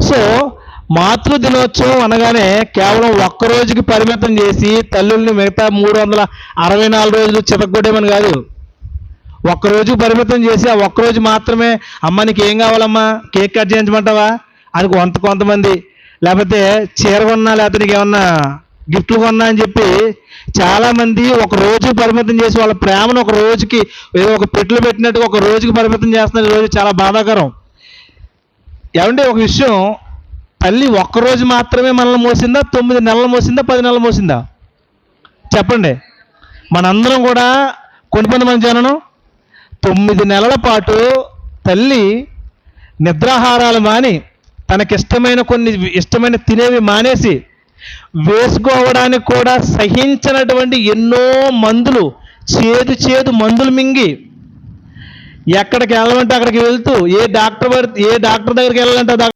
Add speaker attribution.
Speaker 1: So మాతృ దినోత్సవం అనగానే కేవలం ఒక్కరోజుకి పరిమితం చేసి తల్లుల్ని మిగతా 364 రోజులు చితగ్గొట్టేమని కాదు. ఒక్కరోజుకి పరిమితం చేసి ఆ ఒక్కరోజు మాత్రమే అమ్మ నీకు ఏం కావాలమ్మా, కేక్ కట్ చేయించమంటావా అని కొంతమంది, లేకపోతే చీర కొన్నా, లేకపోతే నీకు ఏమన్నా గిఫ్ట్లు కొన్నా అని చెప్పి చాలామంది ఒక రోజు పరిమితం చేసి వాళ్ళ ప్రేమను ఒక రోజుకి ఏదో ఒక పెట్టులు పెట్టినట్టుగా ఒక రోజుకి పరిమితం చేస్తున్నారు. ఈ రోజు చాలా బాధాకరం. ఏమంటే ఒక విషయం, తల్లి ఒక్కరోజు మాత్రమే మనల్ని మోసిందా, 9 నెలలు మోసిందా, 10 నెలలు మోసిందా? చెప్పండి. మనందరం కూడా కొంతమంది జననం 9 నెలల పాటు తల్లి నిద్రాహారాలు మాని తనకిష్టమైన ఇష్టమైన తినేవి మానేసి వేసుకోవడానికి కూడా సహించినటువంటి ఎన్నో మందులు, చేదు మందులు మింగి ఎక్కడికి వెళ్ళమంటే అక్కడికి వెళ్తూ ఏ డాక్టర్ దగ్గరికి వెళ్ళాలంటే